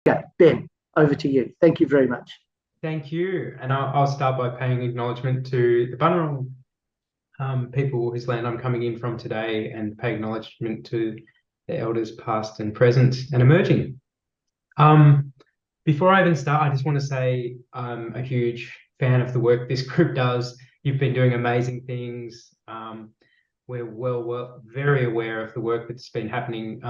Yeah, Ben, over to you. Thank you very much. Thank you. And I'll start by paying acknowledgement to the Bunurong people whose land I'm coming in from today, and pay acknowledgement to the elders past and present and emerging. Before I even start, I just want to say I'm a huge fan of the work this group does. You've been doing amazing things. We're very aware of the work that's been happening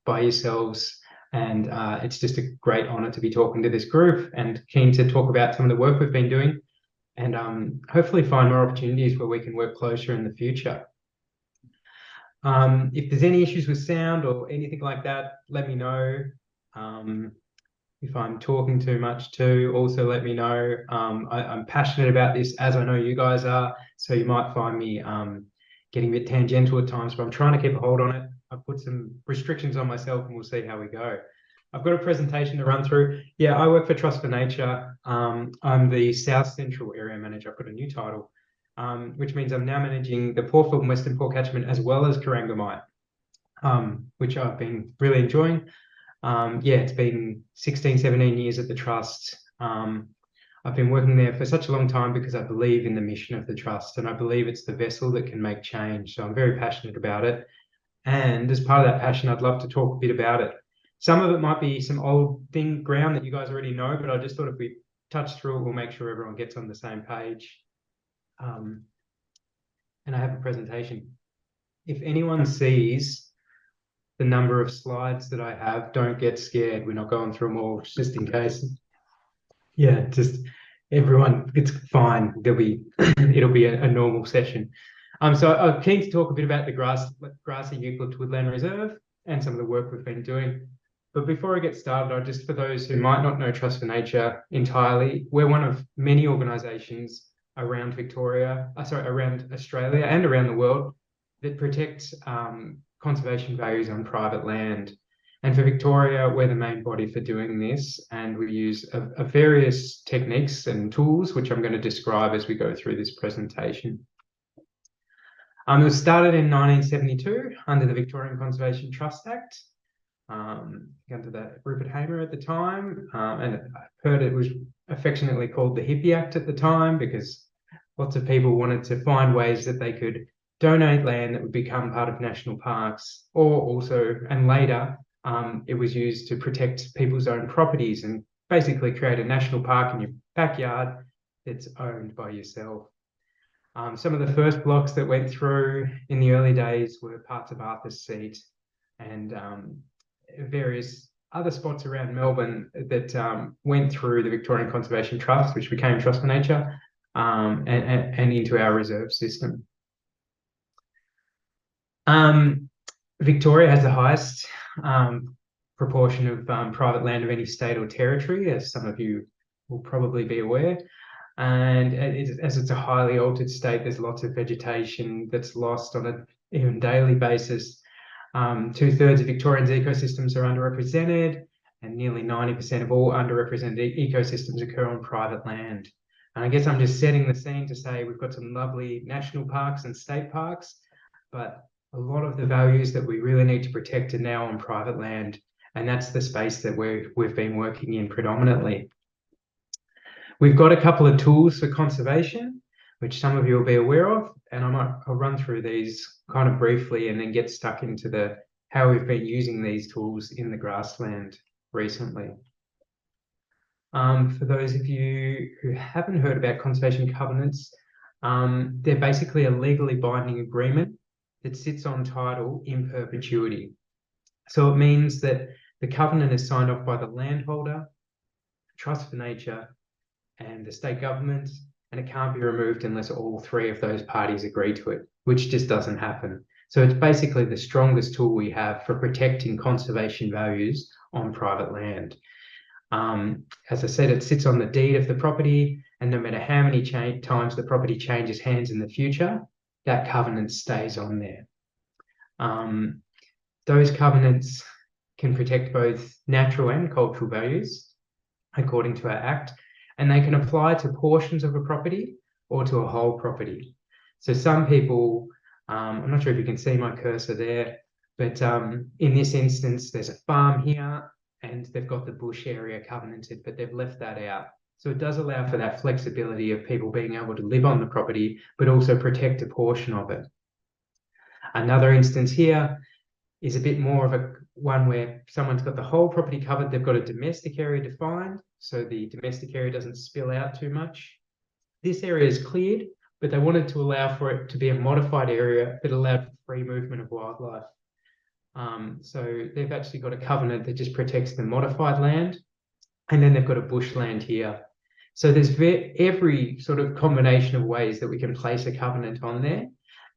by yourselves, and it's just a great honour to be talking to this group, and keen to talk about some of the work we've been doing, and hopefully find more opportunities where we can work closer in the future. If there's any issues with sound or anything like that, let me know. If I'm talking too much too, also let me know. I'm passionate about this, as I know you guys are, so you might find me getting a bit tangential at times, but I'm trying to keep a hold on it. I've put some restrictions on myself, and we'll see how we go. I've got a presentation to run through. Yeah, I work for Trust for Nature. I'm the South Central Area Manager. I've got a new title, which means I'm now managing the Portfield and Western Port catchment as well as Corangamite, which I've been really enjoying. Yeah, it's been 16, 17 years at the Trust. I've been working there for such a long time because I believe in the mission of the Trust, and I believe it's the vessel that can make change. So I'm very passionate about it. And as part of that passion, I'd love to talk a bit about it. Some of it might be some old ground that you guys already know, but I just thought if we touch through it, we'll make sure everyone gets on the same page. And I have a presentation. If anyone sees the number of slides that I have, don't get scared. We're not going through them all, just in case. Yeah, just everyone, it's fine. It'll be a normal session. So I'm keen to talk a bit about the Grassy Eucalypt Woodland Reserve and some of the work we've been doing. But before I get started, for those who might not know Trust for Nature entirely, we're one of many organisations around around Australia and around the world that protect conservation values on private land. And for Victoria, we're the main body for doing this, and we use various techniques and tools, which I'm going to describe as we go through this presentation. It was started in 1972 under the Victorian Conservation Trust Act, under the Rupert Hamer at the time, and I've heard it was affectionately called the Hippie Act at the time, because lots of people wanted to find ways that they could donate land that would become part of national parks, and later it was used to protect people's own properties and basically create a national park in your backyard that's owned by yourself. Some of the first blocks that went through in the early days were parts of Arthur's Seat and various other spots around Melbourne that went through the Victorian Conservation Trust, which became Trust for Nature, and into our reserve system. Victoria has the highest proportion of private land of any state or territory, as some of you will probably be aware. And as it's a highly altered state, there's lots of vegetation that's lost on an even daily basis. 2/3 of Victorians' ecosystems are underrepresented, and nearly 90% of all underrepresented ecosystems occur on private land. And I guess I'm just setting the scene to say we've got some lovely national parks and state parks, but a lot of the values that we really need to protect are now on private land, and that's the space that we've been working in predominantly. We've got a couple of tools for conservation, which some of you will be aware of, and I'll run through these kind of briefly and then get stuck into how we've been using these tools in the grassland recently. For those of you who haven't heard about conservation covenants, they're basically a legally binding agreement that sits on title in perpetuity. So it means that the covenant is signed off by the landholder, Trust for Nature, and the state government, and it can't be removed unless all three of those parties agree to it, which just doesn't happen. So it's basically the strongest tool we have for protecting conservation values on private land. As I said, it sits on the deed of the property, and no matter how many times the property changes hands in the future, that covenant stays on there. Those covenants can protect both natural and cultural values according to our Act, and they can apply to portions of a property or to a whole property. So some people, I'm not sure if you can see my cursor there, but in this instance, there's a farm here, and they've got the bush area covenanted, but they've left that out. So it does allow for that flexibility of people being able to live on the property, but also protect a portion of it. Another instance here is a bit more of a one where someone's got the whole property covered. They've got a domestic area defined, so the domestic area doesn't spill out too much. This area is cleared, but they wanted to allow for it to be a modified area that allowed for free movement of wildlife. So they've actually got a covenant that just protects the modified land, and then they've got a bushland here. So there's every sort of combination of ways that we can place a covenant on there,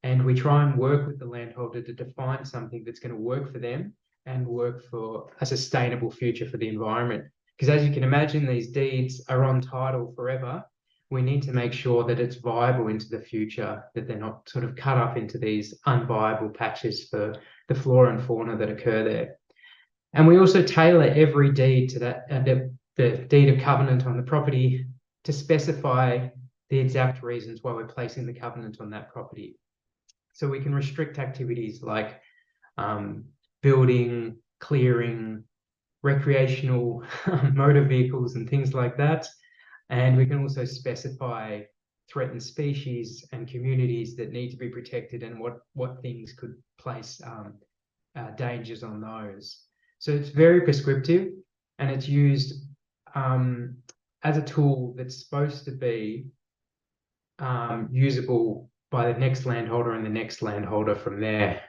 and we try and work with the landholder to define something that's going to work for them and work for a sustainable future for the environment. Because as you can imagine, these deeds are on title forever. We need to make sure that it's viable into the future, that they're not sort of cut up into these unviable patches for the flora and fauna that occur there. And we also tailor every deed to that, the deed of covenant on the property to specify the exact reasons why we're placing the covenant on that property. So we can restrict activities like building, clearing, recreational motor vehicles and things like that. And we can also specify threatened species and communities that need to be protected and what things could place dangers on those. So it's very prescriptive, and it's used as a tool that's supposed to be usable by the next landholder and the next landholder from there.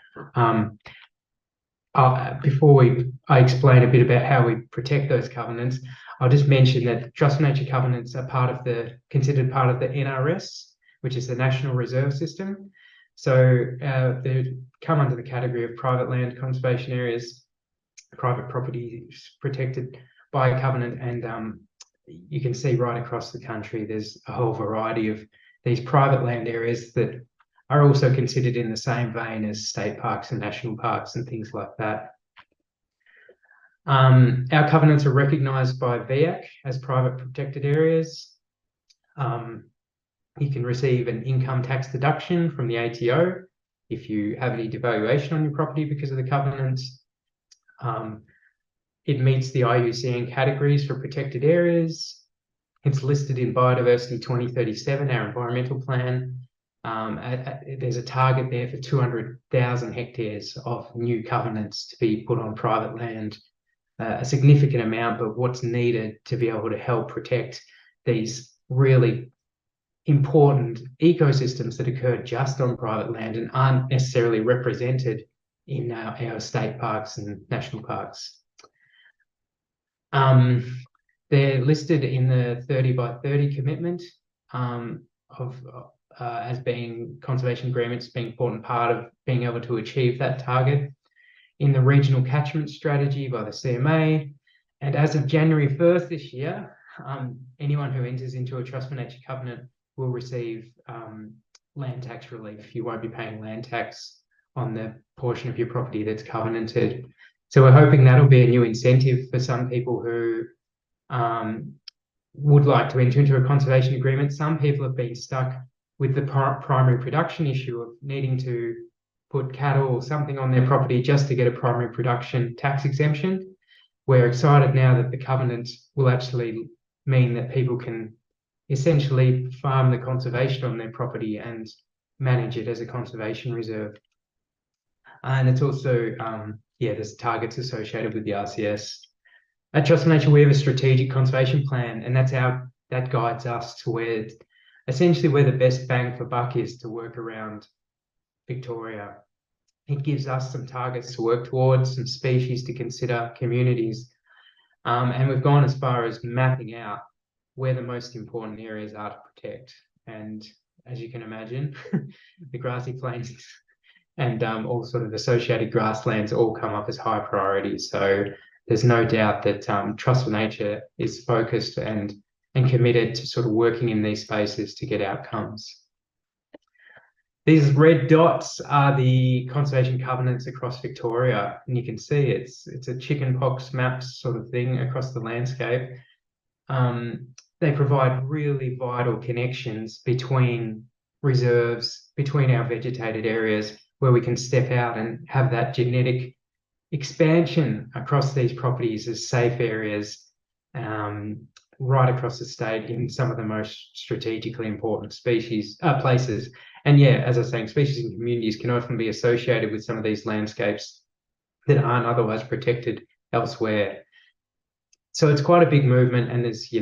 Before I explain a bit about how we protect those covenants, I'll just mention that Trust for Nature covenants are considered part of the NRS, which is the National Reserve System. So they come under the category of private land conservation areas, private property protected by a covenant, and you can see right across the country there's a whole variety of these private land areas that are also considered in the same vein as state parks and national parks and things like that. Our covenants are recognised by VEAC as private protected areas. You can receive an income tax deduction from the ATO if you have any devaluation on your property because of the covenants. It meets the IUCN categories for protected areas. It's listed in Biodiversity 2037, our environmental plan. There's a target there for 200,000 hectares of new covenants to be put on private land, a significant amount, but what's needed to be able to help protect these really important ecosystems that occur just on private land and aren't necessarily represented in our state parks and national parks. They're listed in the 30 by 30 commitment as being conservation agreements being an important part of being able to achieve that target. In the regional catchment strategy by the CMA, and as of January 1st this year, anyone who enters into a Trust for Nature covenant will receive land tax relief. You won't be paying land tax on the portion of your property that's covenanted. So we're hoping that'll be a new incentive for some people who would like to enter into a conservation agreement. Some people have been stuck with the primary production issue of needing to put cattle or something on their property just to get a primary production tax exemption. We're excited now that the covenant will actually mean that people can essentially farm the conservation on their property and manage it as a conservation reserve. And it's also, there's targets associated with the RCS. At Trust for Nature, we have a strategic conservation plan, and that guides us to where the best bang for buck is to work around Victoria. It gives us some targets to work towards, some species to consider, communities, and we've gone as far as mapping out where the most important areas are to protect. And as you can imagine, the grassy plains and all sort of associated grasslands all come up as high priorities. So there's no doubt that Trust for Nature is focused and committed to sort of working in these spaces to get outcomes. These red dots are the conservation covenants across Victoria, and you can see it's a chickenpox maps sort of thing across the landscape. They provide really vital connections between reserves, between our vegetated areas, where we can step out and have that genetic expansion across these properties as safe areas right across the state in some of the most strategically important places. And yeah, as I was saying, species and communities can often be associated with some of these landscapes that aren't otherwise protected elsewhere. So it's quite a big movement, and there's,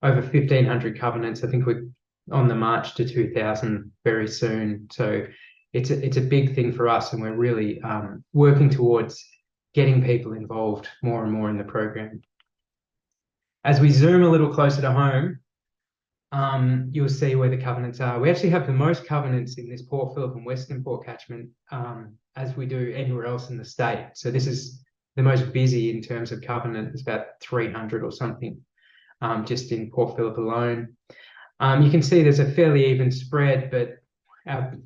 over 1,500 covenants. I think we're on the march to 2,000 very soon. So it's a big thing for us, and we're really working towards getting people involved more and more in the program. As we zoom a little closer to home, you'll see where the covenants are. We actually have the most covenants in this Port Phillip and Western Port catchment as we do anywhere else in the state. So this is the most busy in terms of covenant. It's about 300 or something just in Port Phillip alone. You can see there's a fairly even spread, but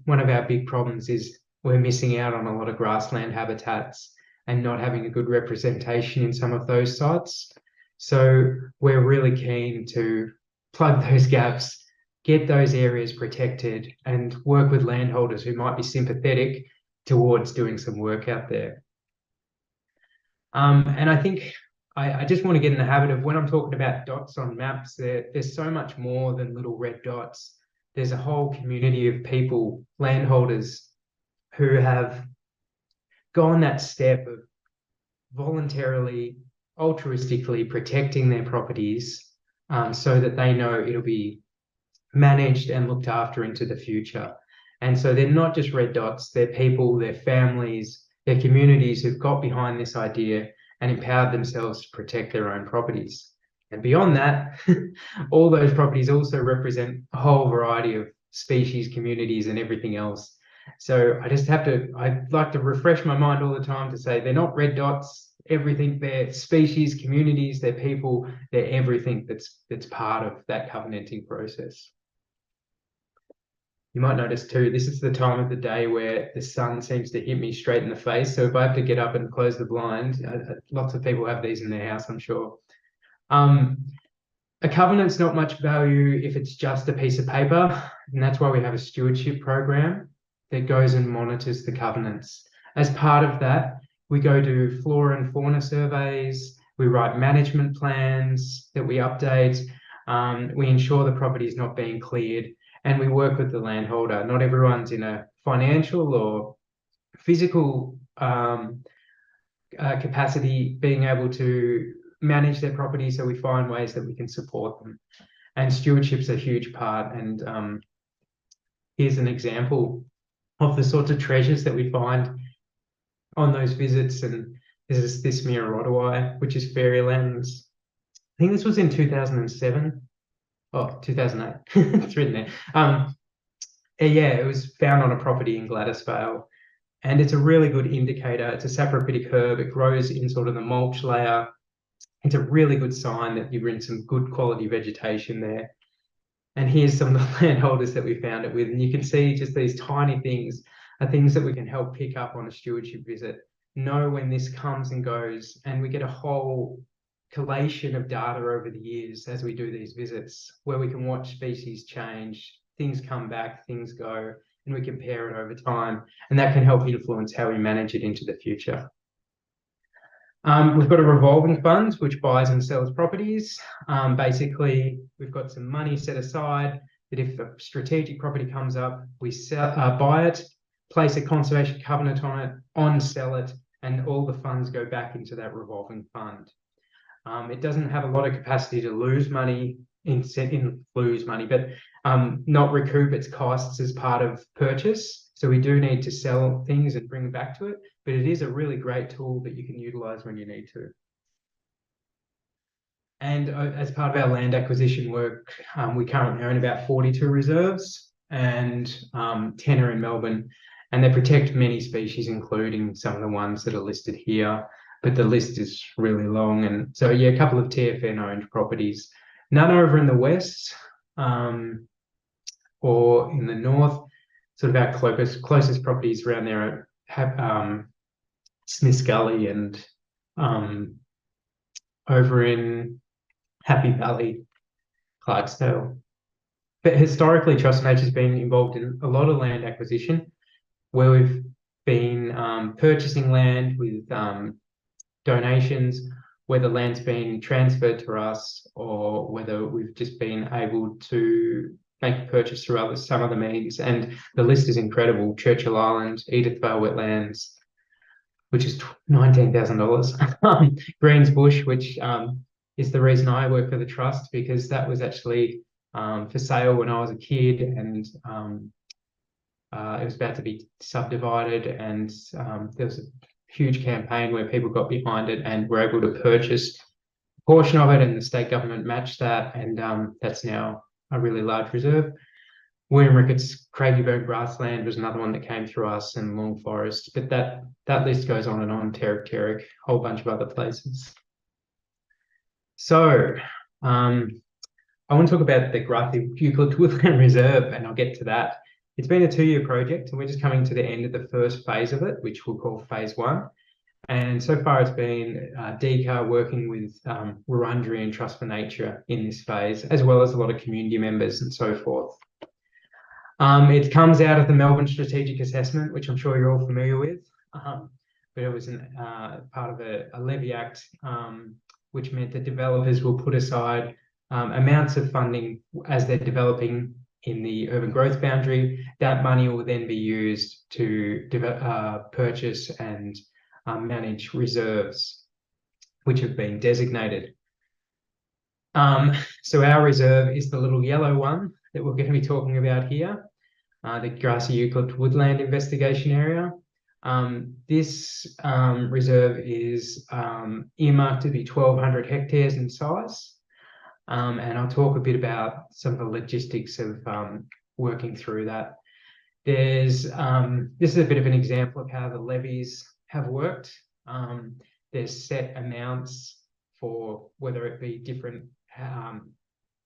one of our big problems is we're missing out on a lot of grassland habitats and not having a good representation in some of those sites. So we're really keen to plug those gaps, get those areas protected, and work with landholders who might be sympathetic towards doing some work out there. And I think I just want to get in the habit of, when I'm talking about dots on maps, there's so much more than little red dots. There's a whole community of people, landholders, who have gone that step of voluntarily, altruistically protecting their properties so that they know it'll be managed and looked after into the future. And so they're not just red dots, they're people, they're families, they're communities who've got behind this idea and empowered themselves to protect their own properties. And beyond that, all those properties also represent a whole variety of species, communities, and everything else. So I'd like to refresh my mind all the time to say they're not red dots, everything. They're species, communities, they're people, they're everything that's part of that covenanting process. You might notice too, this is the time of the day where the sun seems to hit me straight in the face. So if I have to get up and close the blind, lots of people have these in their house, I'm sure. A covenant's not much value if it's just a piece of paper, and that's why we have a stewardship program that goes and monitors the covenants. As part of that, we go do flora and fauna surveys, we write management plans that we update, we ensure the property is not being cleared, and we work with the landholder. Not everyone's in a financial or physical capacity being able to manage their property, so we find ways that we can support them. And stewardship's a huge part, and here's an example of the sorts of treasures that we find on those visits. And this Miarodawai, which is fairylands. I think this was in 2007. Oh, 2008. It's written there. Yeah, it was found on a property in Gladysvale, and it's a really good indicator. It's a saprophytic herb. It grows in sort of the mulch layer. It's a really good sign that you're in some good quality vegetation there. And here's some of the landholders that we found it with. And you can see just these tiny things are things that we can help pick up on a stewardship visit, know when this comes and goes, and we get a whole collation of data over the years as we do these visits, where we can watch species change, things come back, things go, and we compare it over time. And that can help influence how we manage it into the future. We've got a revolving fund which buys and sells properties. Basically, we've got some money set aside that if a strategic property comes up, we buy it, place a conservation covenant on it, sell it, and all the funds go back into that revolving fund. It doesn't have a lot of capacity to lose money, but not recoup its costs as part of purchase. So we do need to sell things and bring back to it, but it is a really great tool that you can utilize when you need to. And as part of our land acquisition work, we currently own about 42 reserves, and 10 are in Melbourne, and they protect many species, including some of the ones that are listed here, but the list is really long. And so, yeah, a couple of TFN owned properties, none over in the west or in the north. Sort of our closest properties around there have Smith's Gully and over in Happy Valley, Clarksdale. But historically, Trust Nature's been involved in a lot of land acquisition where we've been purchasing land with donations, whether land's been transferred to us or whether we've just been able to make a purchase through some other means. And the list is incredible. Churchill Island, Edith Vale Wetlands, which is $19,000. Greens Bush, which is the reason I work for the trust, because that was actually for sale when I was a kid, and it was about to be subdivided, and there was a huge campaign where people got behind it and were able to purchase a portion of it, and the state government matched that, and that's now a really large reserve. William Ricketts Craigieburn grassland was another one that came through us, and Long Forest, but that list goes on and on. Terrick, a whole bunch of other places. So I want to talk about the Grassy Eucalypt Woodland Reserve, and I'll get to that. It's been a 2-year project, and we're just coming to the end of the first phase of it, which we'll call phase 1. And so far it's been DECA working with Wurundjeri and Trust for Nature in this phase, as well as a lot of community members and so forth. It comes out of the Melbourne Strategic Assessment, which I'm sure you're all familiar with, but it was part of a levy act, which meant that developers will put aside amounts of funding as they're developing in the urban growth boundary. That money will then be used to purchase and manage reserves which have been designated. So our reserve is the little yellow one that we're going to be talking about here, the Grassy Eucalypt Woodland investigation area. This reserve is earmarked to be 1,200 hectares in size. And I'll talk a bit about some of the logistics of working through that. This is a bit of an example of how the levies have worked. There's set amounts for whether it be different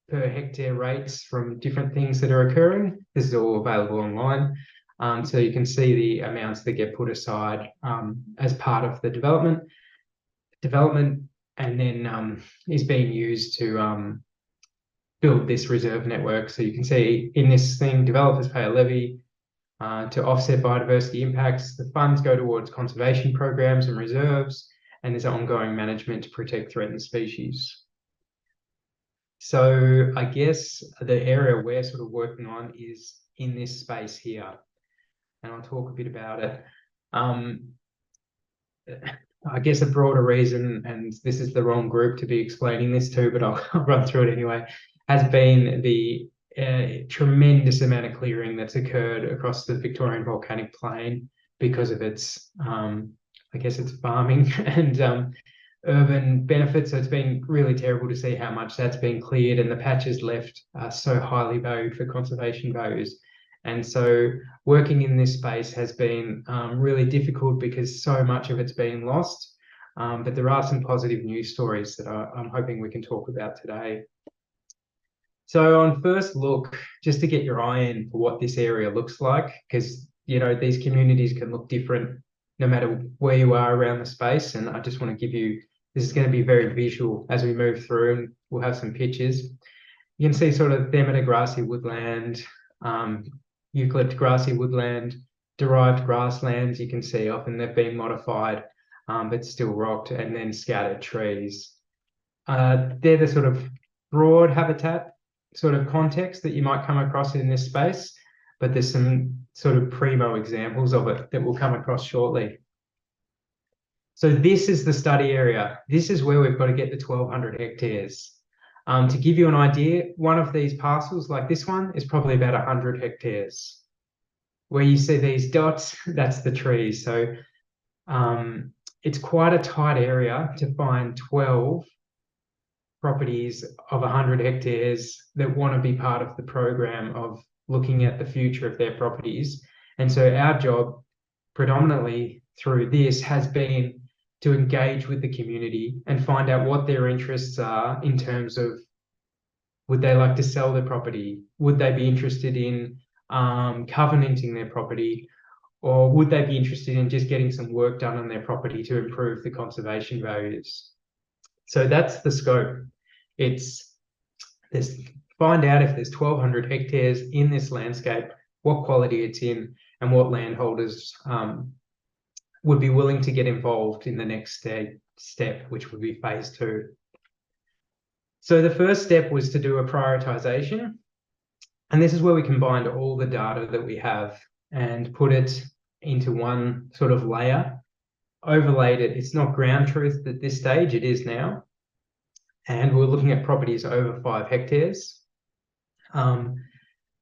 per hectare rates from different things that are occurring. This is all available online. So you can see the amounts that get put aside as part of the development, and then is being used to build this reserve network. So you can see in this thing, developers pay a levy to offset biodiversity impacts. The funds go towards conservation programs and reserves, and there's ongoing management to protect threatened species. So I guess the area we're sort of working on is in this space here, and I'll talk a bit about it. I guess a broader reason, and this is the wrong group to be explaining this to, but I'll run through it anyway, has been the tremendous amount of clearing that's occurred across the Victorian volcanic plain because of its, I guess it's farming and urban benefits. So it's been really terrible to see how much that's been cleared, and the patches left are so highly valued for conservation values. And so working in this space has been really difficult because so much of it's been lost. But there are some positive news stories that I'm hoping we can talk about today. So on first look, just to get your eye in for what this area looks like, because these communities can look different no matter where you are around the space. And I just want to give you, this is going to be very visual as we move through, and we'll have some pictures. You can see sort of Themata grassy woodland, eucalypt grassy woodland, derived grasslands. You can see often they've been modified, but still rocked, and then scattered trees. They're the sort of broad habitat sort of context that you might come across in this space, but there's some sort of primo examples of it that we'll come across shortly. So this is the study area. This is where we've got to get the 1,200 hectares. To give you an idea, one of these parcels like this one is probably about 100 hectares. Where you see these dots, that's the trees. So it's quite a tight area to find 12 properties of 100 hectares that want to be part of the program of looking at the future of their properties. And so our job predominantly through this has been to engage with the community and find out what their interests are in terms of, would they like to sell their property? Would they be interested in covenanting their property? Or would they be interested in just getting some work done on their property to improve the conservation values? So that's the scope. It's find out if there's 1,200 hectares in this landscape, what quality it's in, and what landholders would be willing to get involved in the next step, which would be phase 2. So the first step was to do a prioritization. And this is where we combined all the data that we have and put it into one sort of layer, overlaid it. It's not ground truth at this stage, it is now. And we're looking at properties over 5 hectares.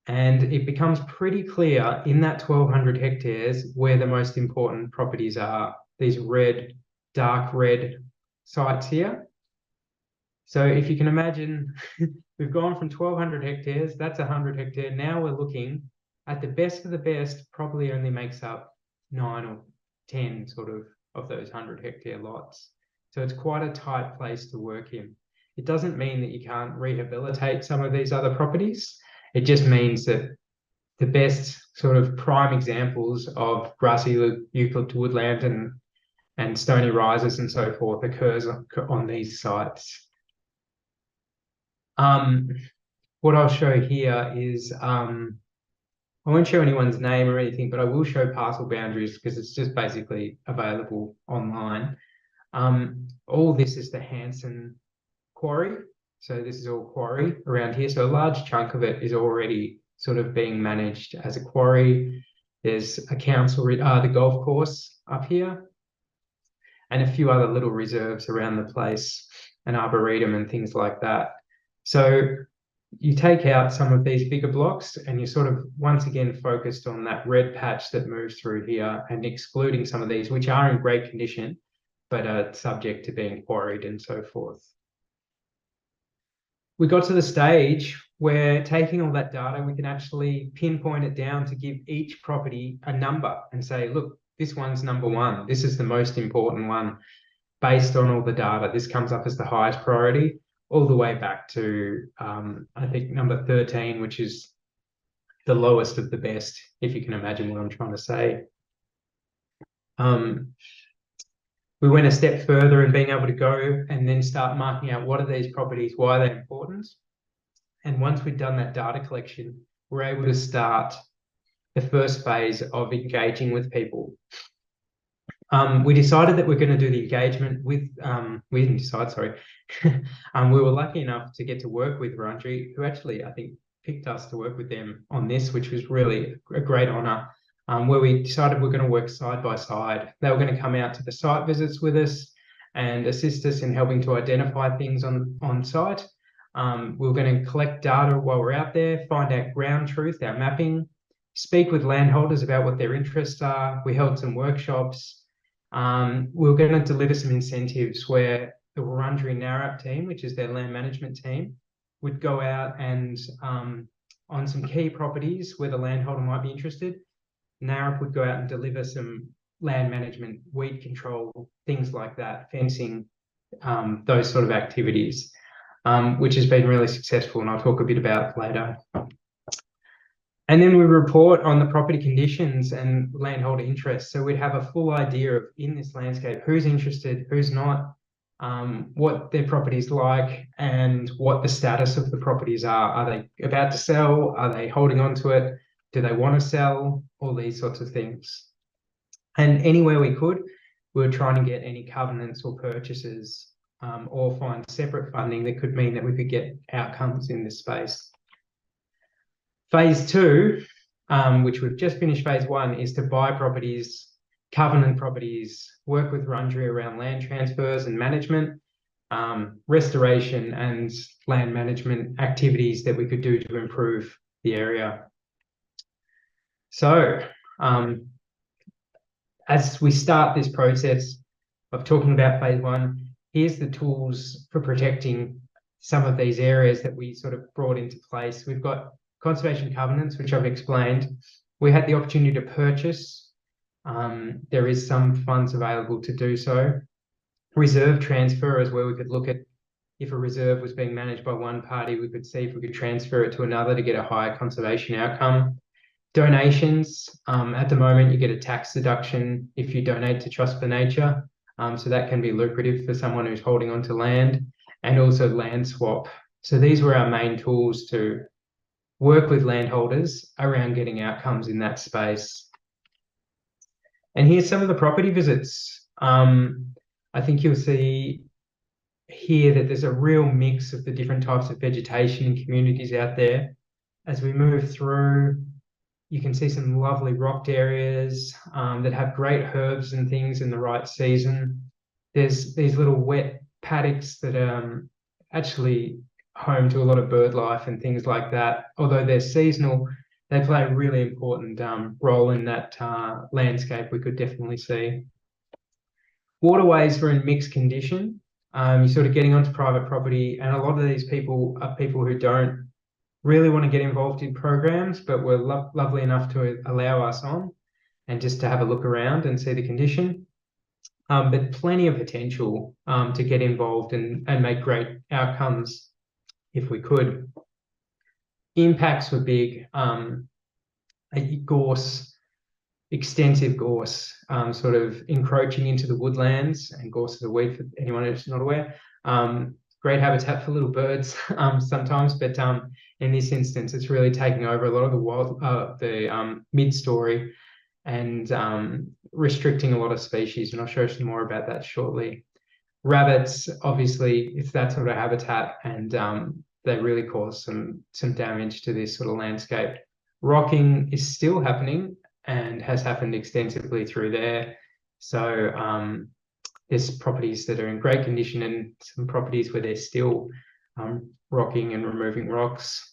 And it becomes pretty clear in that 1,200 hectares where the most important properties are. These red, dark red sites here. So if you can imagine, we've gone from 1,200 hectares, that's 100 hectares. Now we're looking at the best of the best, probably only makes up 9 or 10 sort of those 100 hectare lots. So it's quite a tight place to work in. It doesn't mean that you can't rehabilitate some of these other properties. It just means that the best sort of prime examples of Grassy Eucalypt Woodland and stony rises and so forth occurs on these sites. What I'll show here is, I won't show anyone's name or anything, but I will show parcel boundaries because it's just basically available online. All this is the Hanson quarry. So this is all quarry around here. So a large chunk of it is already sort of being managed as a quarry. There's a council, the golf course up here, and a few other little reserves around the place, an arboretum and things like that. So you take out some of these bigger blocks and you're sort of once again focused on that red patch that moves through here and excluding some of these, which are in great condition, but are subject to being quarried and so forth. We got to the stage where taking all that data, we can actually pinpoint it down to give each property a number and say, look, this one's number 1. This is the most important one based on all the data. This comes up as the highest priority all the way back to, I think, number 13, which is the lowest of the best, if you can imagine what I'm trying to say. We went a step further in being able to go and then start marking out what are these properties, why are they important. And once we'd done that data collection, we're able to start the first phase of engaging with people. We decided that we're going to do the engagement with, we didn't decide, sorry. We were lucky enough to get to work with Wurundjeri, who actually, I think, picked us to work with them on this, which was really a great honour. Where we decided we're going to work side by side. They were going to come out to the site visits with us and assist us in helping to identify things on site. We were going to collect data while we're out there, find out ground truth, our mapping, speak with landholders about what their interests are. We held some workshops. We were going to deliver some incentives where the Wurundjeri Narrab team, which is their land management team, would go out and on some key properties where the landholder might be interested, Narrab would go out and deliver some land management, weed control, things like that, fencing, those sort of activities, which has been really successful, and I'll talk a bit about later. And then we report on the property conditions and landholder interest. So we'd have a full idea of, in this landscape, who's interested, who's not, what their property's like, and what the status of the properties are. Are they about to sell? Are they holding on to it? Do they want to sell? All these sorts of things. And anywhere we could, we were trying to get any covenants or purchases or find separate funding that could mean that we could get outcomes in this space. Phase 2, which we've just finished phase 1, is to buy properties, covenant properties, work with Wurundjeri around land transfers and management, restoration and land management activities that we could do to improve the area. So, as we start this process of talking about phase 1, here's the tools for protecting some of these areas that we sort of brought into place. We've got conservation covenants, which I've explained. We had the opportunity to purchase. There is some funds available to do so. Reserve transfer is where we could look at if a reserve was being managed by one party, we could see if we could transfer it to another to get a higher conservation outcome. Donations, at the moment you get a tax deduction if you donate to Trust for Nature, so that can be lucrative for someone who's holding on to land, and also land swap. So these were our main tools to work with landholders around getting outcomes in that space. And here's some of the property visits. I think you'll see here that there's a real mix of the different types of vegetation and communities out there. As we move through, you can see some lovely rocked areas that have great herbs and things in the right season. There's these little wet paddocks that are actually home to a lot of bird life and things like that. Although they're seasonal, they play a really important role in that landscape, we could definitely see. Waterways were in mixed condition. You're sort of getting onto private property, and a lot of these people are people who don't really want to get involved in programs, but were lovely enough to allow us on and just to have a look around and see the condition. But plenty of potential to get involved and make great outcomes if we could. Impacts were big. Gorse, extensive gorse, sort of encroaching into the woodlands, and gorse is a weed for anyone who's not aware. Great habitat for little birds sometimes, but in this instance, it's really taking over a lot of the mid-story and restricting a lot of species, and I'll show you some more about that shortly. Rabbits, obviously, it's that sort of habitat, and they really cause some damage to this sort of landscape. Rocking is still happening and has happened extensively through there. So there's properties that are in great condition and some properties where they're still rocking and removing rocks.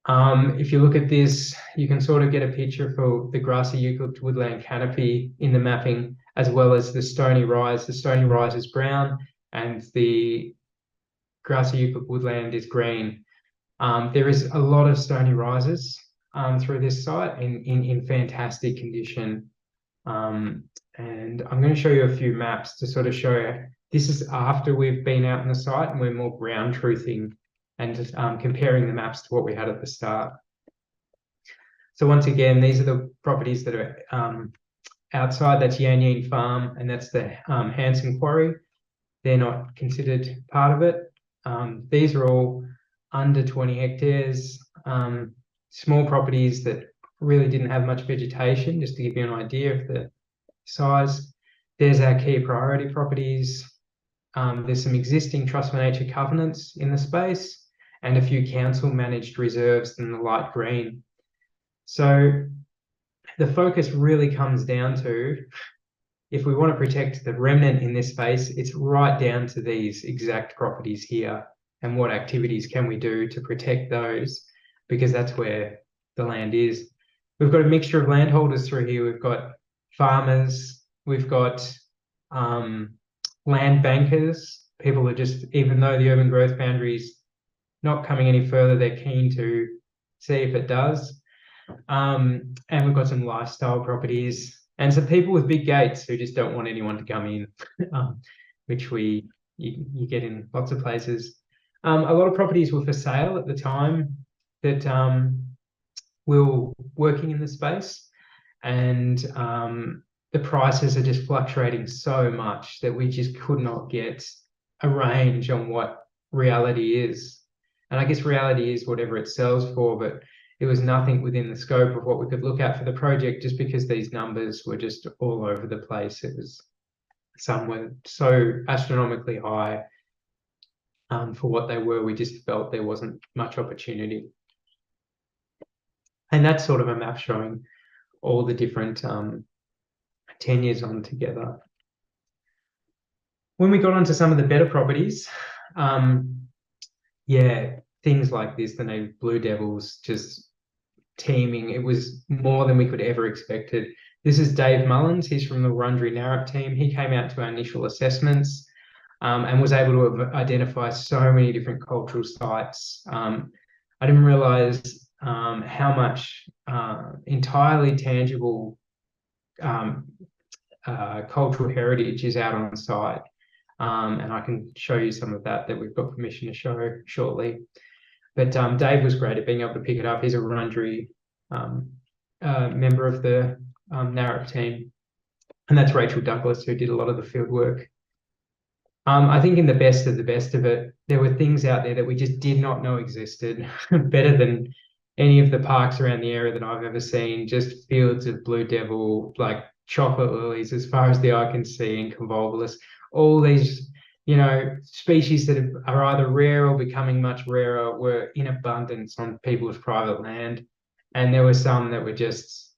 If you look at this, you can sort of get a picture for the Grassy Eucalypt Woodland canopy in the mapping, as well as the stony rise. The stony rise is brown and the Grassy Eucalypt Woodland is green. There is a lot of stony rises through this site in fantastic condition. And I'm going to show you a few maps to sort of show you. This is after we've been out on the site and we're more ground truthing and just comparing the maps to what we had at the start. So once again, these are the properties that are outside. That's Yan Yan Farm, and that's the Hanson Quarry. They're not considered part of it. These are all under 20 hectares, small properties that really didn't have much vegetation, just to give you an idea of the size. There's our key priority properties. There's some existing Trust for Nature covenants in the space and a few council managed reserves in the light green. So the focus really comes down to, if we want to protect the remnant in this space, it's right down to these exact properties here and what activities can we do to protect those, because that's where the land is. We've got a mixture of landholders through here. We've got farmers, we've got land bankers, people are just, even though the urban growth boundaries not coming any further, they're keen to see if it does. And we've got some lifestyle properties and some people with big gates who just don't want anyone to come in, which you get in lots of places. A lot of properties were for sale at the time that we were working in the space, and the prices are just fluctuating so much that we just could not get a range on what reality is. And I guess reality is whatever it sells for, but it was nothing within the scope of what we could look at for the project, just because these numbers were just all over the place. It was, some were so astronomically high for what they were. We just felt there wasn't much opportunity. And that's sort of a map showing all the different tenures on together. When we got onto some of the better properties, yeah, things like this, the name Blue Devils, just teaming. It was more than we could ever expected. This is Dave Mullins. He's from the Wurundjeri Narrap team. He came out to our initial assessments and was able to identify so many different cultural sites. I didn't realize how much entirely tangible cultural heritage is out on site. And I can show you some of that we've got permission to show shortly. But Dave was great at being able to pick it up. He's a Wurundjeri member of the Narrap team. And that's Rachel Douglas, who did a lot of the field work. I think in the best of it, there were things out there that we just did not know existed, better than any of the parks around the area that I've ever seen, just fields of blue devil, like chocolate lilies as far as the eye can see, and convolvulus, all these, species that are either rare or becoming much rarer were in abundance on people's private land. And there were some that were just,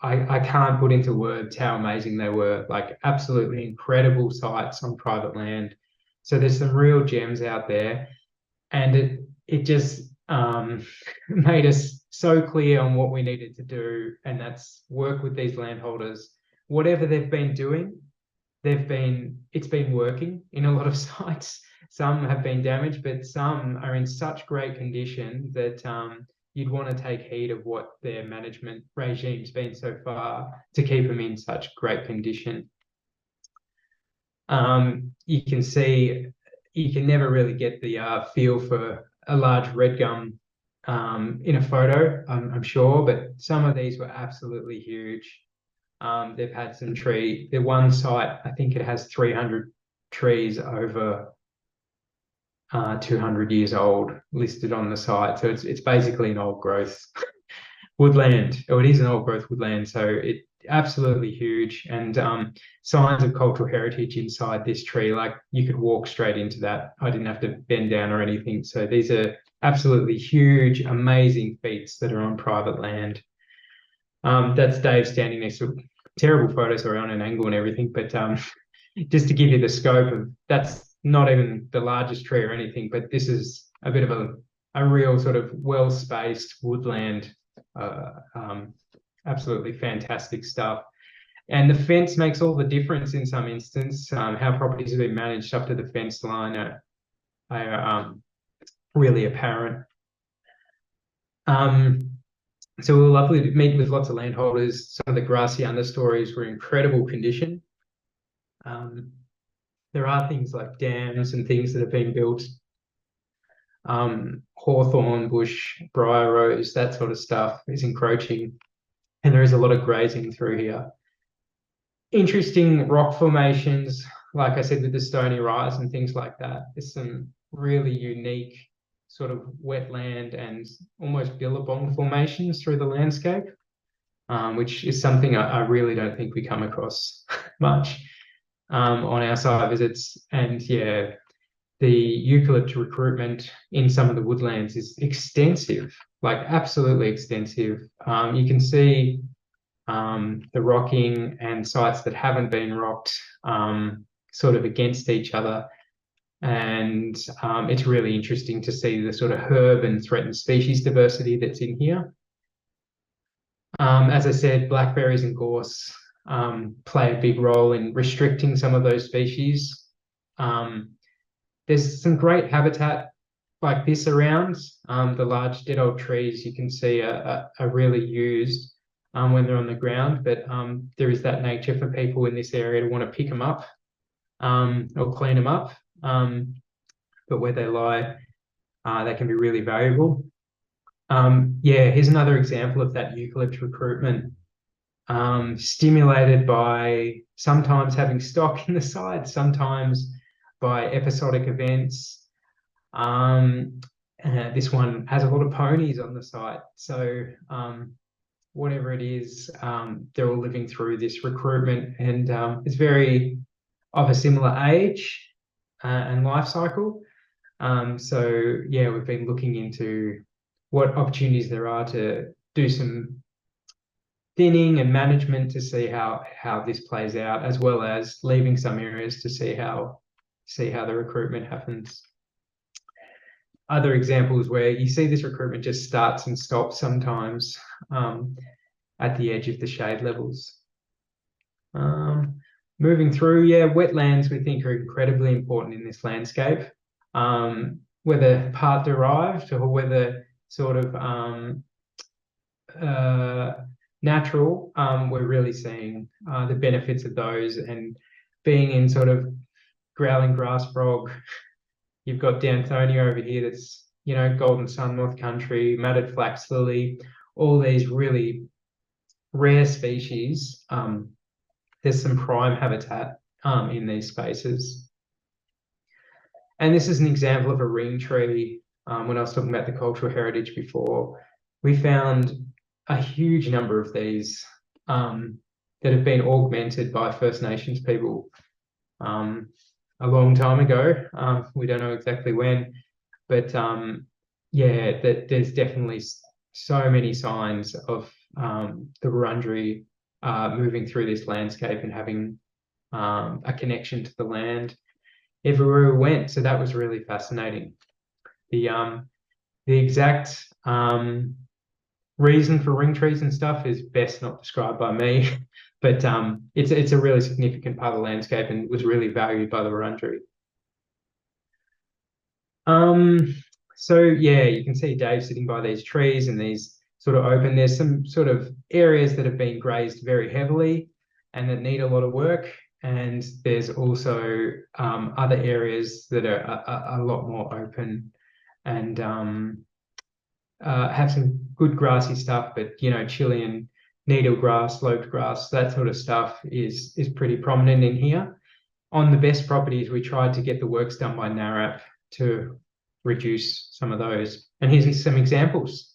I can't put into words how amazing they were, like absolutely incredible sites on private land. So there's some real gems out there, and it just made us so clear on what we needed to do, and that's work with these landholders. Whatever they've been doing, it's been working in a lot of sites. Some have been damaged, but some are in such great condition that you'd want to take heed of what their management regime's been so far to keep them in such great condition. You can see, you can never really get the feel for a large red gum in a photo, I'm sure, but some of these were absolutely huge. They've had some the one site, I think it has 300 trees over 200 years old listed on the site. So it's basically an old growth woodland, or it is an old growth woodland. So it absolutely huge, and signs of cultural heritage inside this tree. Like you could walk straight into that. I didn't have to bend down or anything. So these are absolutely huge, amazing feats that are on private land. That's Dave standing next to terrible photos, sorry, on an angle and everything, but just to give you the scope of, that's not even the largest tree or anything, but this is a bit of a real sort of well-spaced woodland. Absolutely fantastic stuff. And the fence makes all the difference in some instance. How properties have been managed up to the fence line are really apparent. So we were lucky to meet with lots of landholders. Some of the grassy understories were in incredible condition. There are things like dams and things that have been built. Hawthorn bush, briar rose, that sort of stuff is encroaching. And there is a lot of grazing through here. Interesting rock formations, like I said, with the stony rise and things like that. There's some really unique sort of wetland and almost billabong formations through the landscape, which is something I really don't think we come across much on our site visits. And yeah, the eucalypt recruitment in some of the woodlands is extensive, like absolutely extensive. You can see the rocking and sites that haven't been rocked sort of against each other. And it's really interesting to see the sort of herb and threatened species diversity that's in here. As I said, blackberries and gorse play a big role in restricting some of those species. There's some great habitat like this around. The large dead old trees you can see are really used when they're on the ground, but there is that nature for people in this area to want to pick them up or clean them up. But where they lie, they can be really valuable. Yeah, here's another example of that eucalypt recruitment, stimulated by sometimes having stock in the site, sometimes by episodic events. This one has a lot of ponies on the site. So whatever it is, they're all living through this recruitment, and it's very of a similar age and life cycle. So yeah, we've been looking into what opportunities there are to do some thinning and management to see how this plays out, as well as leaving some areas to see how the recruitment happens. Other examples where you see this recruitment just starts and stops sometimes at the edge of the shade levels. Moving through, yeah, wetlands we think are incredibly important in this landscape, whether part derived or whether sort of natural. We're really seeing the benefits of those, and being in sort of growling grass frog. You've got Danthonia over here that's, golden sun moth country, matted flax lily, all these really rare species. There's some prime habitat in these spaces. And this is an example of a ring tree. When I was talking about the cultural heritage before, we found a huge number of these that have been augmented by First Nations people a long time ago. We don't know exactly when, but yeah, there's definitely so many signs of the Wurundjeri moving through this landscape and having a connection to the land everywhere we went. So that was really fascinating. The exact reason for ring trees and stuff is best not described by me, but it's a really significant part of the landscape and was really valued by the Wurundjeri. So yeah, you can see Dave sitting by these trees and these sort of open. There's some sort of areas that have been grazed very heavily and that need a lot of work. And there's also other areas that are a lot more open and have some good grassy stuff, but you know, Chilean needle grass, sloped grass, that sort of stuff is pretty prominent in here. On the best properties, we tried to get the works done by NARAP to reduce some of those. And here's some examples.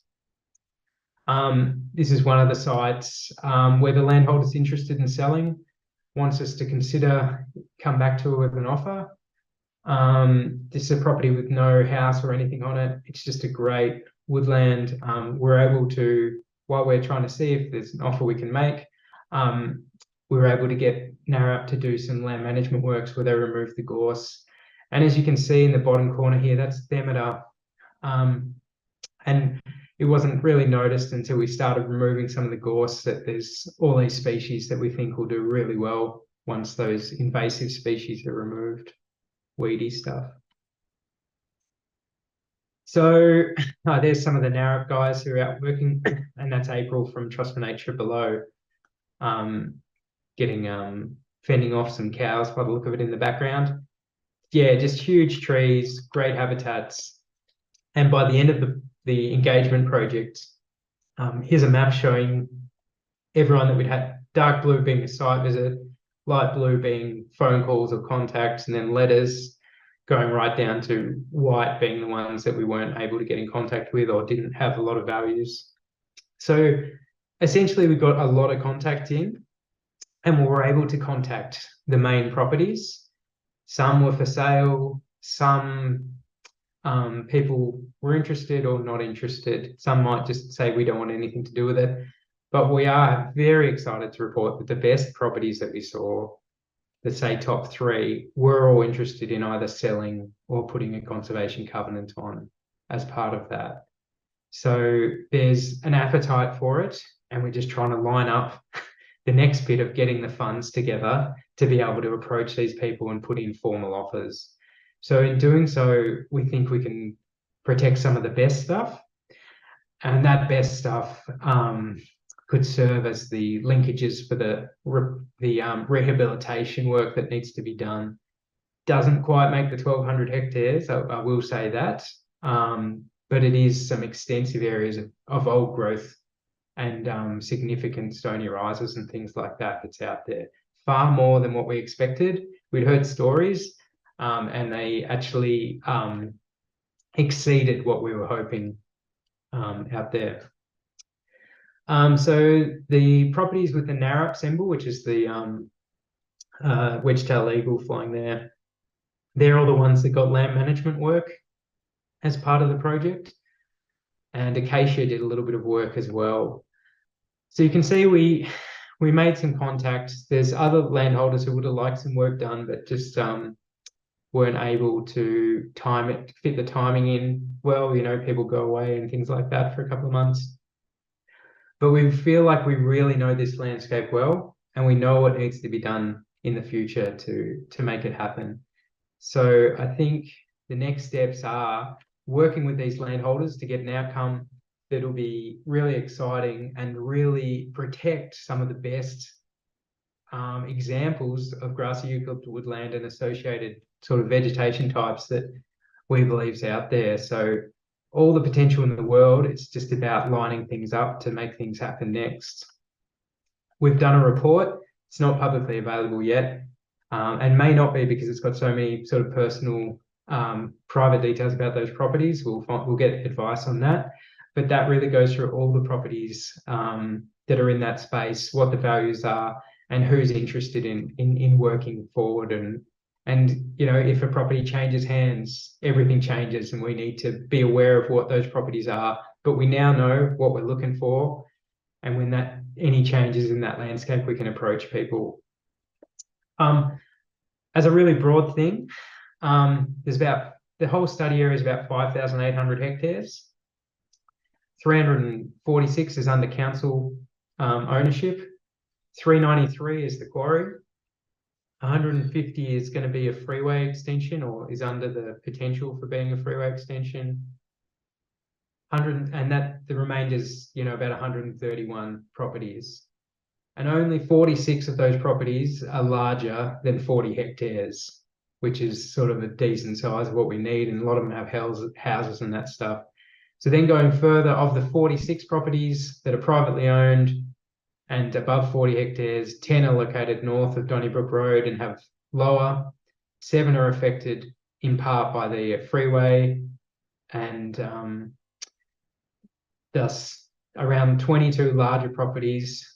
This is one of the sites where the landholder's interested in selling, wants us to consider, come back to her with an offer. This is a property with no house or anything on it. It's just a great woodland. We're able to, while we're trying to see if there's an offer we can make, we were able to get NARAP to do some land management works where they removed the gorse. And as you can see in the bottom corner here, that's Demeter. And it wasn't really noticed until we started removing some of the gorse that there's all these species that we think will do really well once those invasive species are removed, weedy stuff. So there's some of the NARAP guys who are out working, and that's April from Trust for Nature below, fending off some cows by the look of it in the background. Yeah, just huge trees, great habitats. And by the end of the engagement project, here's a map showing everyone that we'd had, dark blue being a site visit, light blue being phone calls or contacts, and then letters, going right down to white being the ones that we weren't able to get in contact with or didn't have a lot of values. So essentially we got a lot of contact in and we were able to contact the main properties. Some were for sale, some people were interested or not interested. Some might just say we don't want anything to do with it. But we are very excited to report that the best properties that we saw, let's say top 3, were all interested in either selling or putting a conservation covenant on as part of that. So there's an appetite for it, and we're just trying to line up the next bit of getting the funds together to be able to approach these people and put in formal offers. So in doing so, we think we can protect some of the best stuff, and that best stuff could serve as the linkages for the rehabilitation work that needs to be done. Doesn't quite make the 1,200 hectares, I will say that, but it is some extensive areas of old growth and significant stony rises and things like that that's out there. Far more than what we expected. We'd heard stories and they actually exceeded what we were hoping out there. So the properties with the NARAP symbol, which is the wedge-tailed eagle flying there, they're all the ones that got land management work as part of the project. And Acacia did a little bit of work as well. So you can see we made some contacts. There's other landholders who would have liked some work done, but just weren't able to time it, fit the timing in well. You know, people go away and things like that for a couple of months. But we feel like we really know this landscape well, and we know what needs to be done in the future to make it happen. So I think the next steps are working with these landholders to get an outcome that'll be really exciting and really protect some of the best examples of grassy eucalypt woodland and associated sort of vegetation types that we believe is out there. So all the potential in the world, it's just about lining things up to make things happen next. We've done a report. It's not publicly available yet, and may not be because it's got so many sort of personal private details about those properties. We'll get advice on that. but that really goes through all the properties that are in that space, what the values are, and who's interested in working forward. And you know, if a property changes hands, everything changes, and we need to be aware of what those properties are. But we now know what we're looking for, and when any changes in that landscape, we can approach people. As a really broad thing, the whole study area is about 5,800 hectares. 346 is under council ownership. 393 is the quarry. 150 is going to be a freeway extension, or is under the potential for being a freeway extension. The remainder is, you know, about 131 properties. And only 46 of those properties are larger than 40 hectares, which is sort of a decent size of what we need. And a lot of them have houses and that stuff. So then going further, of the 46 properties that are privately owned and above 40 hectares, 10 are located north of Donnybrook Road and have lower. 7 are affected in part by the freeway, and thus around 22 larger properties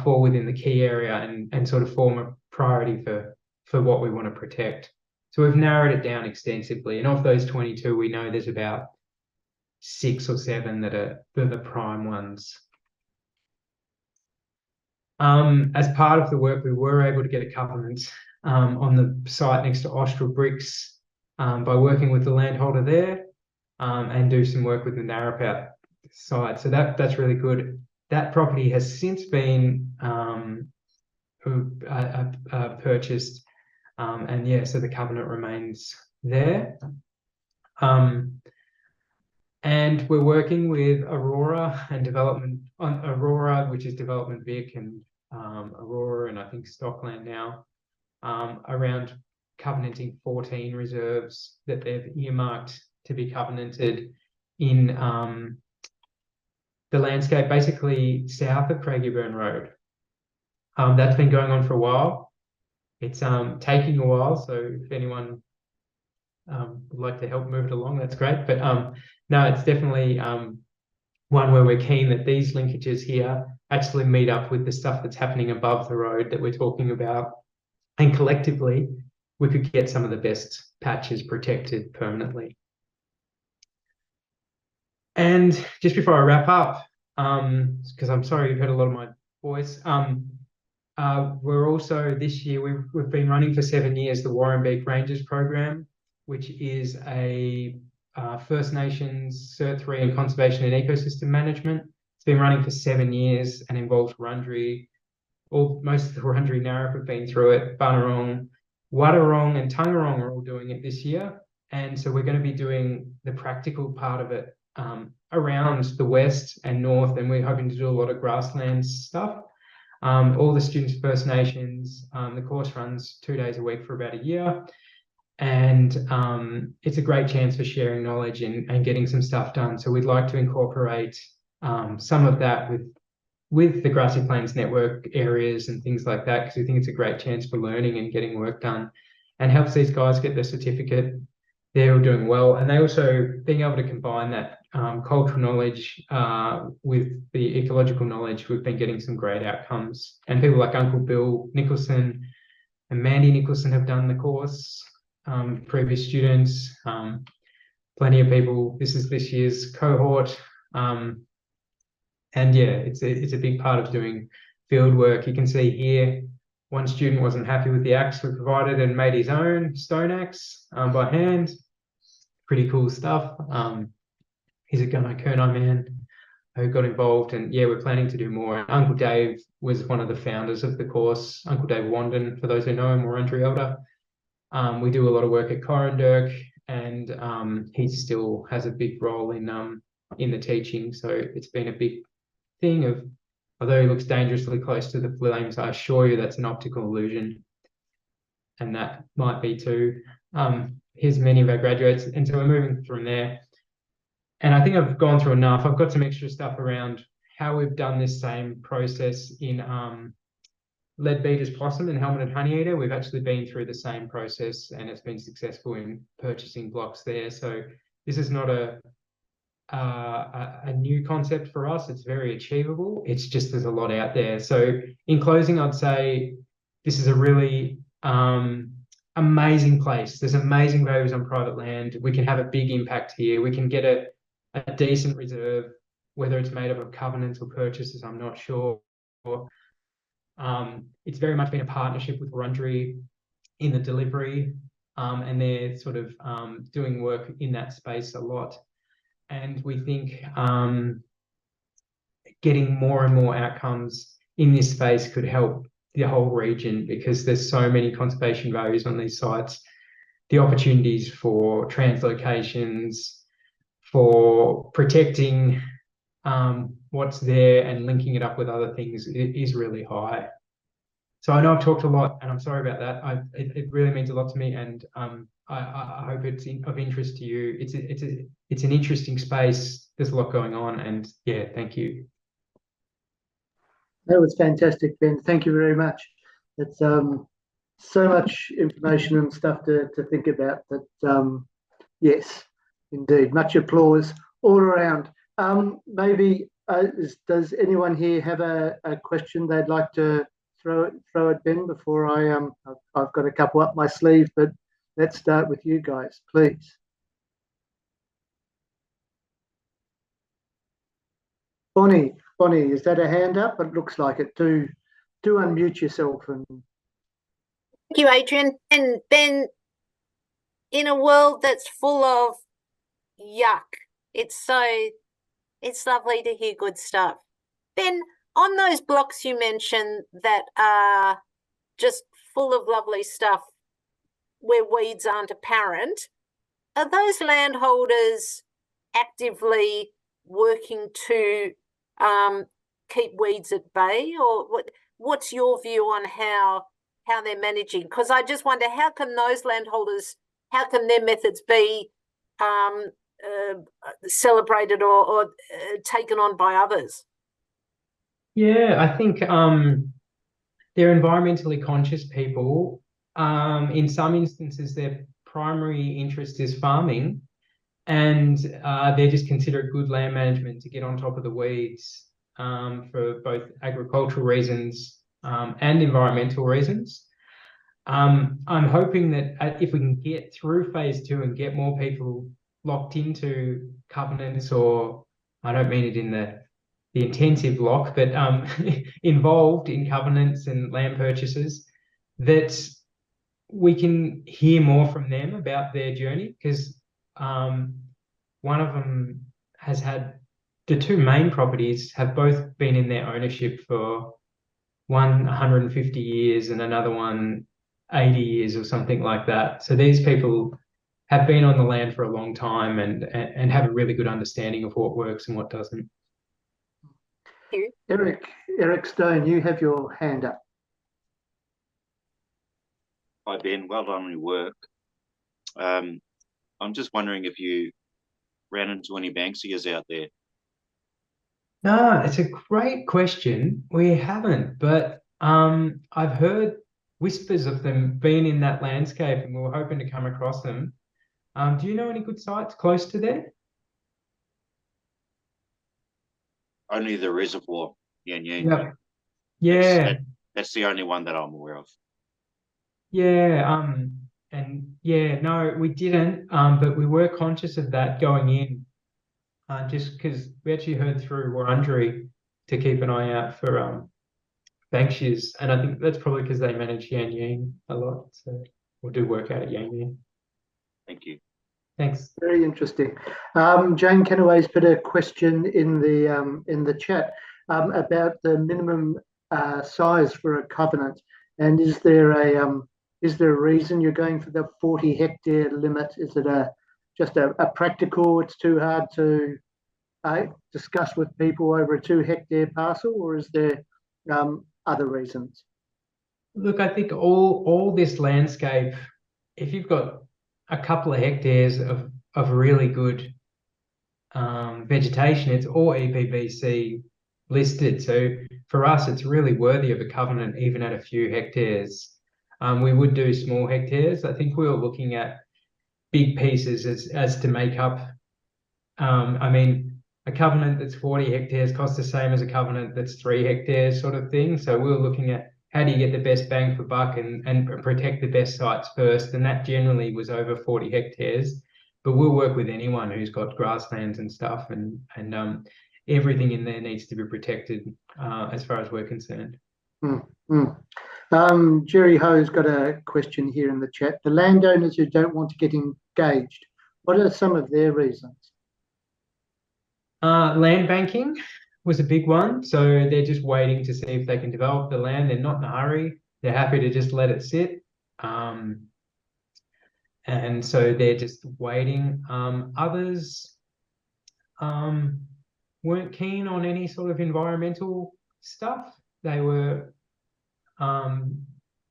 fall within the key area and sort of form a priority for what we want to protect. So we've narrowed it down extensively, and of those 22, we know there's about 6 or 7 that are the prime ones. As part of the work, we were able to get a covenant on the site next to Austral Bricks by working with the landholder there and do some work with the Narrowpout site. So that's really good. That property has since been purchased, and yeah, so the covenant remains there. And we're working with Aurora and development on Aurora, which is Development Vic, and Aurora, and I think Stockland now, around covenanting 14 reserves that they've earmarked to be covenanted in the landscape basically south of Craigieburn Road. That's been going on for a while. It's taking a while, so if anyone would like to help move it along, that's great. But no, it's definitely one where we're keen that these linkages here actually meet up with the stuff that's happening above the road that we're talking about, and collectively we could get some of the best patches protected permanently. And just before I wrap up, because I'm sorry you've heard a lot of my voice, we're also, this year, we've been running for 7 years the Warrenbeek Rangers program, which is a First Nations Cert 3 in Conservation and Ecosystem Management. It's been running for 7 years and involves Wurundjeri. Most of the Wurundjeri Narrab have been through it. Bunurong, Wadawurrung and Taungurung are all doing it this year. And so we're going to be doing the practical part of it around the west and north, and we're hoping to do a lot of grasslands stuff. All the students, First Nations, the course runs 2 days a week for about a year. And it's a great chance for sharing knowledge and getting some stuff done. So we'd like to incorporate some of that with the Grassy Plains Network areas and things like that, because we think it's a great chance for learning and getting work done, and helps these guys get their certificate. They're all doing well, and they also, being able to combine that cultural knowledge with the ecological knowledge, we've been getting some great outcomes. And people like Uncle Bill Nicholson and Mandy Nicholson have done the course, previous students, plenty of people. This is this year's cohort. And yeah, it's a big part of doing field work. You can see here, one student wasn't happy with the axe we provided and made his own stone axe by hand. Pretty cool stuff. He's a Gunai Kurnai man who got involved, and yeah, we're planning to do more. And Uncle Dave was one of the founders of the course. Uncle Dave Wandon, for those who know him, Wurundjeri elder. We do a lot of work at Corranderk, and he still has a big role in the teaching. So it's been a big thing of, although he looks dangerously close to the flames, I assure you that's an optical illusion, and that might be too. Here's many of our graduates, and so we're moving from there. And I think I've gone through enough. I've got some extra stuff around how we've done this same process in Leadbeater's Possum and Helmeted Honeyeater. We've actually been through the same process, and it's been successful in purchasing blocks there. So this is not a a new concept for us. It's very achievable. It's just there's a lot out there. So in closing, I'd say this is a really amazing place. There's amazing values on private land. We can have a big impact here. We can get a decent reserve, whether it's made up of covenants or purchases, I'm not sure. It's very much been a partnership with Wurundjeri in the delivery, and they're sort of doing work in that space a lot. And we think getting more and more outcomes in this space could help the whole region, because there's so many conservation values on these sites. The opportunities for translocations, for protecting what's there and linking it up with other things is really high. So I know I've talked a lot, and I'm sorry about that. It really means a lot to me, and I hope it's of interest to you. It's an interesting space. There's a lot going on, and yeah, thank you. That was fantastic, Ben. Thank you very much. It's so much information and stuff to think about. That yes, indeed, much applause all around. Maybe does anyone here have a question they'd like to throw at Ben before I've got a couple up my sleeve, but let's start with you guys, please. Bonnie, is that a hand up? It looks like it. Do unmute yourself. And thank you, Adrian. And Ben, in a world that's full of yuck, it's lovely to hear good stuff. Ben, on those blocks you mentioned that are just full of lovely stuff where weeds aren't apparent, are those landholders actively working to keep weeds at bay, or what's your view on how they're managing? Because I just wonder, how can their methods be celebrated or taken on by others? Yeah, I think they're environmentally conscious people. In some instances, their primary interest is farming, and they just consider it good land management to get on top of the weeds for both agricultural reasons and environmental reasons. I'm hoping that if we can get through phase 2 and get more people locked into covenants, or I don't mean it in the intensive lock, but involved in covenants and land purchases, that we can hear more from them about their journey, because one of them has had, the two main properties have both been in their ownership for one 150 years and another one 80 years or something like that. So these people have been on the land for a long time and have a really good understanding of what works and what doesn't. Eric Stone, you have your hand up. Hi, Ben. Well done on your work. I'm just wondering if you ran into any Banksias out there. No, it's a great question. We haven't, but I've heard whispers of them being in that landscape, and we were hoping to come across them. Do you know any good sites close to there? Only the reservoir, Yan. Yep. Yeah. That's the only one that I'm aware of. Yeah. And yeah, no, we didn't. But we were conscious of that going in, just because we actually heard through Wurundjeri to keep an eye out for Banksias, and I think that's probably because they manage Yan a lot, so we'll do work out at Yan. Thank you. Thanks. Very interesting. Jane Kenaway's put a question in the chat about the minimum size for a covenant, and is there a reason you're going for the 40 hectare limit? Is it just a practical? It's too hard to discuss with people over a 2 hectare parcel, or is there other reasons? Look, I think all this landscape, if you've got a couple of hectares of really good vegetation, it's all EPBC listed. So for us, it's really worthy of a covenant, even at a few hectares. We would do small hectares. I think we were looking at big pieces as to make up I mean, a covenant that's 40 hectares costs the same as a covenant that's 3 hectares sort of thing. So we were looking at how do you get the best bang for buck and protect the best sites first. And that generally was over 40 hectares. But we'll work with anyone who's got grasslands and stuff, and everything in there needs to be protected as far as we're concerned. Jerry Ho's got a question here in the chat. The landowners who don't want to get engaged, what are some of their reasons? Land banking was a big one. So they're just waiting to see if they can develop the land. They're not in a hurry. They're happy to just let it sit. And so they're just waiting. Others weren't keen on any sort of environmental stuff. They were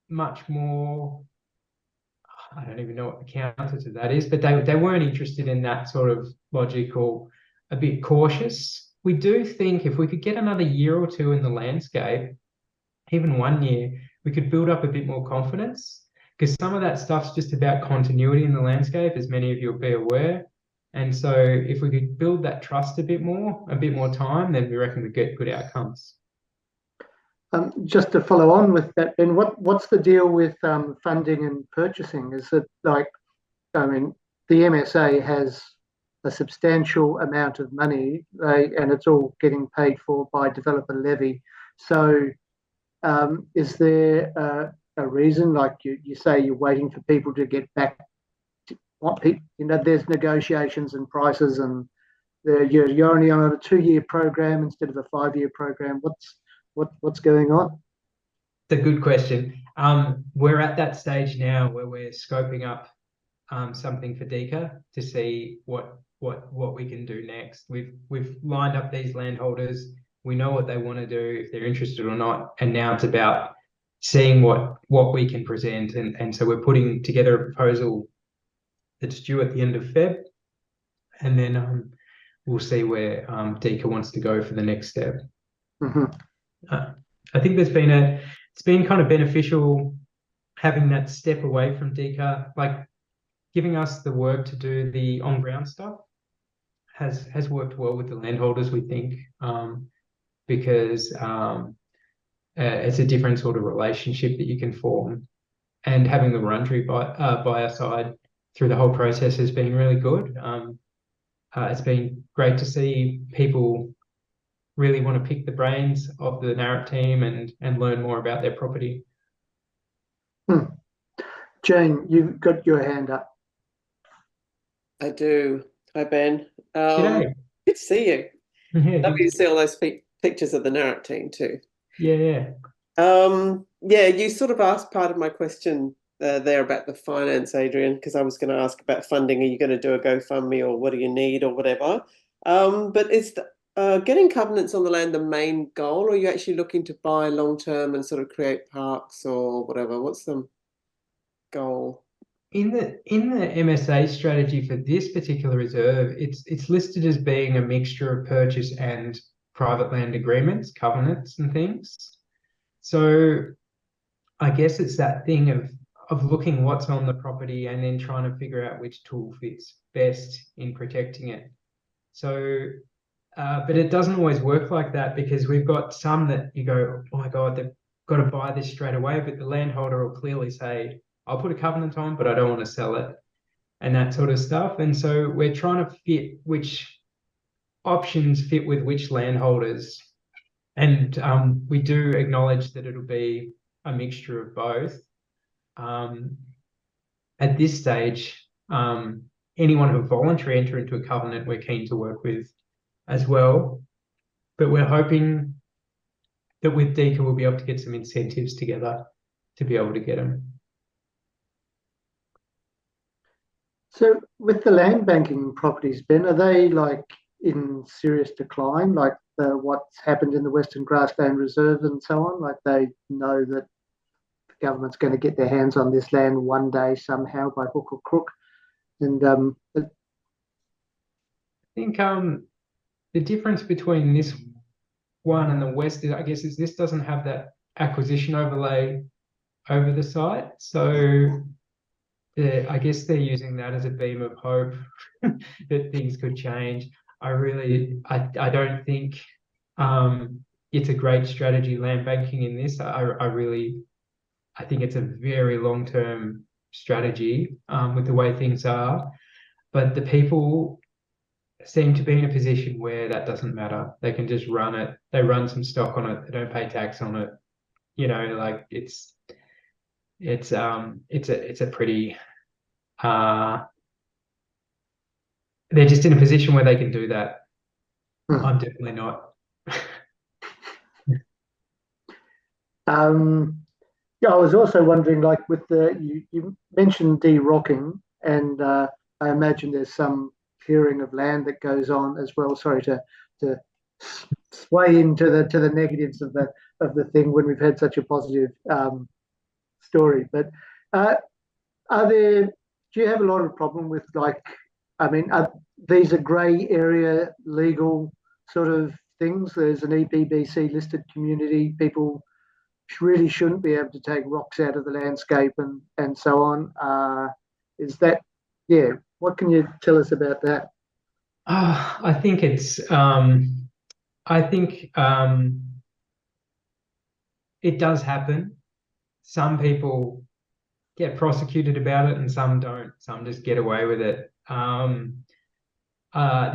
much more, I don't even know what the counter to that is, but they weren't interested in that sort of logic, or a bit cautious. We do think if we could get another year or two in the landscape, even 1 year, we could build up a bit more confidence, because some of that stuff's just about continuity in the landscape, as many of you will be aware. And so if we could build that trust a bit more time, then we reckon we get good outcomes. Just to follow on with that, Ben, what's the deal with funding and purchasing? Is it like, I mean, the MSA has a substantial amount of money, and it's all getting paid for by developer levy. So is there a reason, like you say, you're waiting for people to get back to what people, there's negotiations and prices, and you're only on a 2-year program instead of a 5-year program. What's going on? It's a good question. We're at that stage now where we're scoping up something for DECA to see what we can do next. We've lined up these landholders. We know what they want to do, if they're interested or not, and now it's about seeing what we can present. And so we're putting together a proposal that's due at the end of Feb, and then we'll see where DECA wants to go for the next step. I think it's been kind of beneficial having that step away from DECA, like giving us the work to do the on-ground stuff has worked well with the landholders, we think, because it's a different sort of relationship that you can form, and having the voluntary by our side through the whole process has been really good. It's been great to see people really want to pick the brains of the NAREP team and learn more about their property. Jane, you've got your hand up. I do. Hi, Ben. G'day. Good to see you. Yeah, Lovely to see all those pictures of the NAREP team too. yeah. Yeah, you sort of asked part of my question there about the finance, Adrian, because I was going to ask about funding. Are you going to do a GoFundMe, or what do you need, or whatever? But is getting covenants on the land the main goal, or are you actually looking to buy long term and sort of create parks or whatever? What's the goal? In the MSA strategy for this particular reserve, it's listed as being a mixture of purchase and private land agreements, covenants and things. So I guess it's that thing of looking what's on the property and then trying to figure out which tool fits best in protecting it. So but it doesn't always work like that, because we've got some that you go, oh my God, they've got to buy this straight away, but the landholder will clearly say, I'll put a covenant on, but I don't want to sell it, and that sort of stuff. And so we're trying to fit which options fit with which landholders. And we do acknowledge that it'll be a mixture of both. At this stage, anyone who voluntarily enter into a covenant, we're keen to work with as well. But we're hoping that with DECA, we'll be able to get some incentives together to be able to get them. So with the land banking properties, Ben, are they like in serious decline, like what's happened in the Western Grassland Reserve and so on? Like they know that the government's going to get their hands on this land one day somehow by hook or crook. And I think the difference between this one and the West is, I guess, is this doesn't have that acquisition overlay over the site. So I guess they're using that as a beam of hope that things could change. I don't think it's a great strategy, land banking, in this. I think it's a very long-term strategy with the way things are. But the people seem to be in a position where that doesn't matter. They can just run it. They run some stock on it. They don't pay tax on it. You know, like it's a pretty they're just in a position where they can do that. I'm definitely not. Yeah, I was also wondering, like with you mentioned de-rocking, and I imagine there's some clearing of land that goes on as well. Sorry to sway into the negatives of the thing when we've had such a positive story. But do you have a lot of problem with, like, I mean, these are grey area legal sort of things? There's an EPBC listed community. People really shouldn't be able to take rocks out of the landscape and so on. Is that, yeah, what can you tell us about that? I think it does happen. Some people get prosecuted about it and some don't. Some just get away with it. The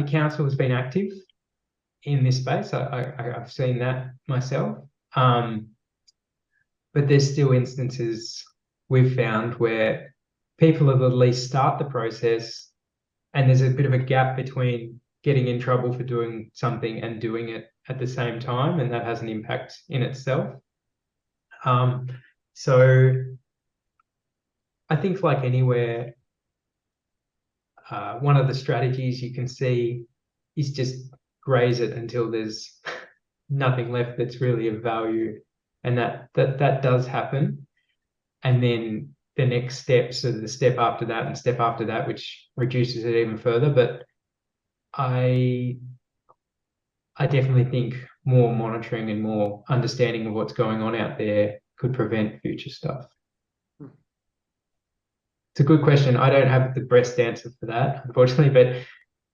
council has been active in this space. I've seen that myself. But there's still instances we've found where people have at least start the process, and there's a bit of a gap between getting in trouble for doing something and doing it at the same time, and that has an impact in itself. So I think, like anywhere, one of the strategies you can see is just graze it until there's nothing left that's really of value, and that does happen. And then the next steps are the step after that and step after that, which reduces it even further. But I definitely think more monitoring and more understanding of what's going on out there could prevent future stuff. It's a good question. I don't have the best answer for that, unfortunately, but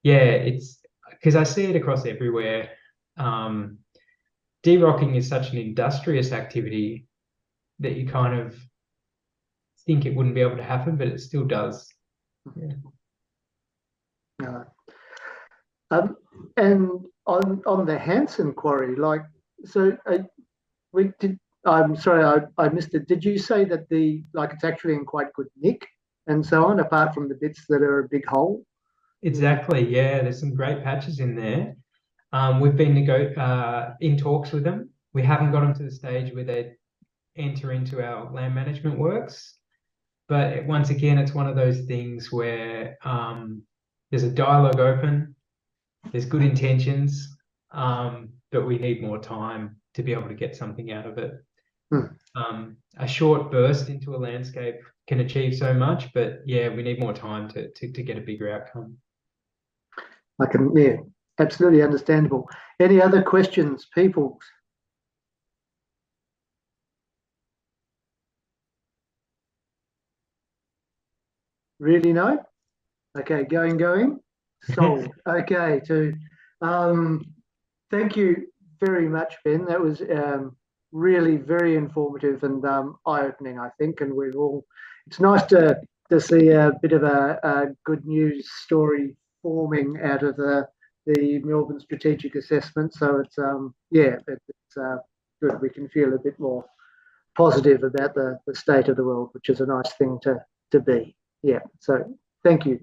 yeah, it's because I see it across everywhere. De-rocking is such an industrious activity that you kind of think it wouldn't be able to happen, but it still does. Yeah. And on the Hanson quarry, like, so I'm sorry, I missed it. Did you say that it's actually in quite good nick and so on, apart from the bits that are a big hole? Exactly. Yeah, there's some great patches in there. We've been in talks with them. We haven't got them to the stage where they enter into our land management works. But once again, it's one of those things where there's a dialogue open, there's good intentions, but we need more time to be able to get something out of it. A short burst into a landscape can achieve so much, but yeah, we need more time to get a bigger outcome. Yeah, absolutely understandable. Any other questions, people? Really, no? Okay, going. Sold. Okay, thank you very much, Ben. That was really very informative and eye-opening, I think. And it's nice to see a bit of a good news story forming out of the Melbourne Strategic Assessment. So it's good. We can feel a bit more positive about the state of the world, which is a nice thing to be. Yeah. So thank you.